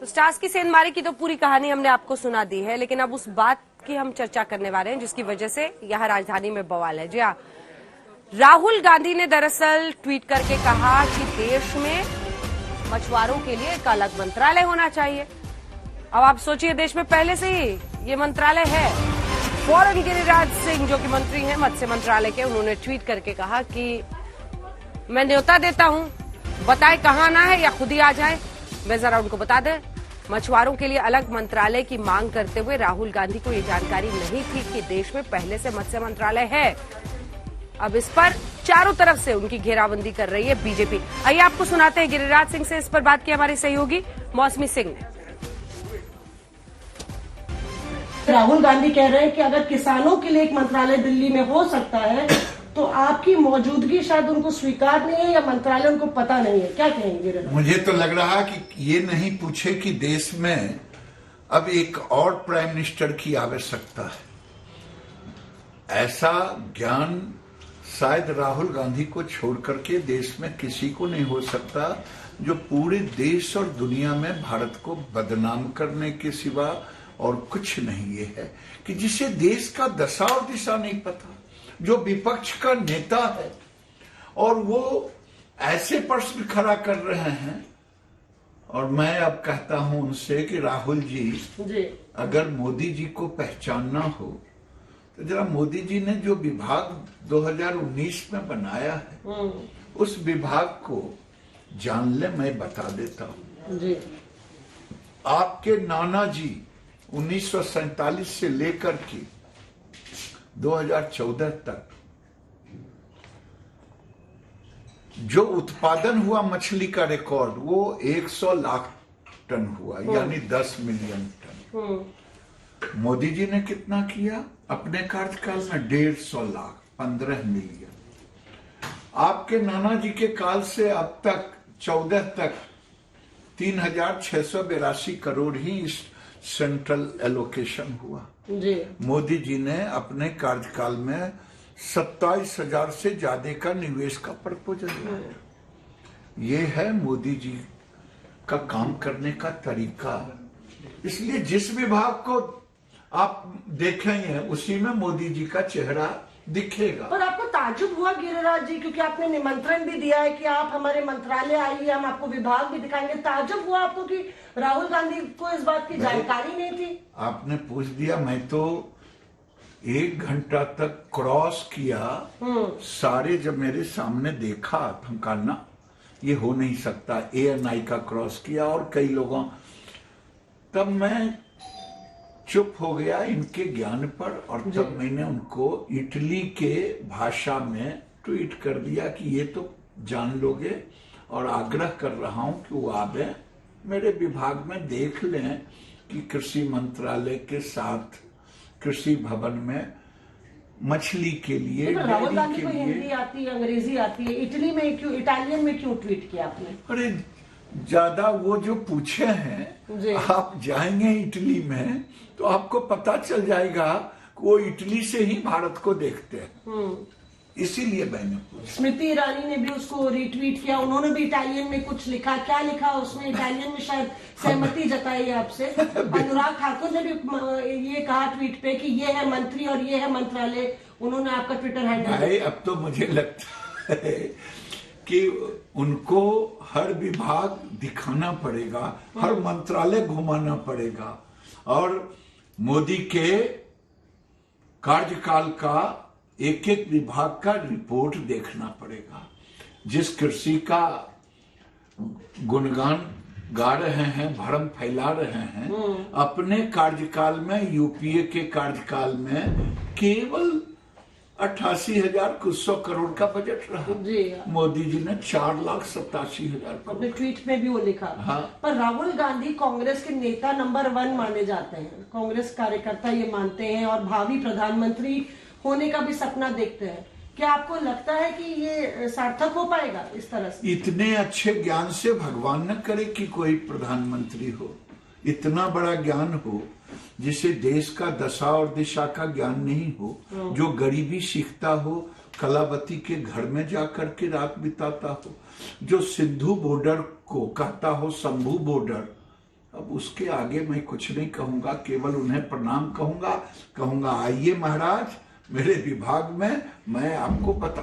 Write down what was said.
तो स्टार्स की सेंधमारी की तो पूरी कहानी हमने आपको सुना दी है, लेकिन अब उस बात की हम चर्चा करने वाले हैं जिसकी वजह से यहाँ राजधानी में बवाल है। जी हाँ, राहुल गांधी ने दरअसल ट्वीट करके कहा कि देश में मछुआरों के लिए एक अलग मंत्रालय होना चाहिए। अब आप सोचिए, देश में पहले से ही ये मंत्रालय है। फौरन गिरिराज सिंह जो कि मंत्री हैं मत्स्य मंत्रालय के, उन्होंने ट्वीट करके कहा कि मैं न्योता देता हूं, बताए कहां आना है या खुद ही आ जाए। मैं जरा उनको बता दें, मछुआरों के लिए अलग मंत्रालय की मांग करते हुए राहुल गांधी को ये जानकारी नहीं थी कि देश में पहले से मत्स्य मंत्रालय है। अब इस पर चारों तरफ से उनकी घेराबंदी कर रही है बीजेपी। आइए आपको सुनाते हैं गिरिराज सिंह से इस पर बात की हमारी सहयोगी मौसमी सिंह ने। राहुल गांधी कह रहे हैं कि अगर किसानों के लिए एक मंत्रालय दिल्ली में हो सकता है तो आपकी मौजूदगी शायद उनको स्वीकार नहीं है या मंत्रालय उनको पता नहीं है। क्या कहेंगे? मुझे तो लग रहा कि ये नहीं पूछे कि देश में अब एक और प्राइम मिनिस्टर की आवश्यकता है। ऐसा ज्ञान शायद राहुल गांधी को छोड़ करके देश में किसी को नहीं हो सकता, जो पूरे देश और दुनिया में भारत को बदनाम करने के सिवा और कुछ नहीं। ये है कि जिसे देश का दशा और दिशा नहीं पता, जो विपक्ष का नेता है और वो ऐसे प्रश्न खड़ा कर रहे हैं। और मैं अब कहता हूं उनसे कि राहुल जी, अगर मोदी जी को पहचानना हो तो जरा मोदी जी ने जो विभाग 2019 में बनाया है उस विभाग को जान ले। मैं बता देता हूं, आपके नाना जी 1947 से लेकर के 2014 तक जो उत्पादन हुआ मछली का रिकॉर्ड वो 100 लाख टन हुआ, यानी 10 मिलियन टन। मोदी जी ने कितना किया अपने कार्यकाल में? 150 लाख, 15 मिलियन। आपके नाना जी के काल से अब तक 14 तक 3682 करोड़ ही सेंट्रल एलोकेशन हुआ। मोदी जी ने अपने कार्यकाल में 27,000 से ज्यादा का निवेश का प्रपोजल लाया। ये है मोदी जी का काम करने का तरीका। इसलिए जिस विभाग को आप देखेंगे उसी में मोदी जी का चेहरा दिखेगा। पर आपको ताज्जुब हुआ गिरिराज जी, क्योंकि आपने निमंत्रण भी दिया है कि आप हमारे मंत्रालय आइए, हम आपको विभाग भी दिखाएंगे। ताज्जुब हुआ आपको कि राहुल गांधी को इस बात की जानकारी नहीं थी? आपने पूछ दिया। मैं तो 1 घंटा तक क्रॉस किया सारे, जब मेरे सामने देखा तो हम कहा ना ये हो नहीं सकता। ANI का क्रॉस किया और कई लोगों, तब मैं चुप हो गया इनके ज्ञान पर। और तब मैंने उनको इटली के भाषा में ट्वीट कर दिया कि ये तो जान लोगे और आग्रह कर रहा हूं कि वो आवे मेरे विभाग में, देख लें कि कृषि मंत्रालय के साथ कृषि भवन में मछली के लिए, राहुल गांधी को हिंदी आती है, अंग्रेजी आती है, इटली में क्यों, इटालियन में क्यों ट्वीट किया आपने? अरे ज्यादा वो जो पूछे हैं, आप जाएंगे इटली में तो आपको पता चल जाएगा कि वो इटली से ही भारत को देखते हैं। इसीलिए मैंने पूछा। स्मृति ईरानी ने भी उसको रीट्वीट किया, उन्होंने भी इटालियन में कुछ लिखा। क्या लिखा उसमें? इटालियन में शायद सहमति जताई आपसे। अनुराग ठाकुर ने भी ये कहा ट्वीट पे कि ये है मंत्री और ये है मंत्रालय। उन्होंने आपका ट्विटर हैंडल। अब तो मुझे लगता है कि उनको हर विभाग दिखाना पड़ेगा, हर मंत्रालय घुमाना पड़ेगा और मोदी के कार्यकाल का एक एक विभाग का रिपोर्ट देखना पड़ेगा। जिस कृषि का गुणगान गा रहे हैं, भरम फैला रहे हैं, अपने कार्यकाल में, यूपीए के कार्यकाल में केवल 88,000 कुछ 100 करोड़ का बजट रहा। मोदी जी ने 4,87,000। अपने ट्वीट में भी वो लिखा। हाँ। पर राहुल गांधी कांग्रेस के नेता नंबर 1 माने जाते हैं, कांग्रेस कार्यकर्ता ये मानते हैं और भावी प्रधानमंत्री होने का भी सपना देखते हैं। क्या आपको लगता है कि ये सार्थक हो पाएगा इस तरह से? इतने अच्छे ज्ञान से भगवान न करे कि कोई प्रधानमंत्री हो, इतना बड़ा ज्ञान हो जिसे देश का दशा और दिशा का ज्ञान नहीं हो, जो गरीबी सीखता हो, कलावती के घर में जाकर के रात बिताता हो, जो सिंधु बॉर्डर को कहता हो शंभू बॉर्डर, अब उसके आगे मैं कुछ नहीं कहूंगा, केवल उन्हें प्रणाम कहूंगा। आइए महाराज मेरे विभाग में, मैं आपको बता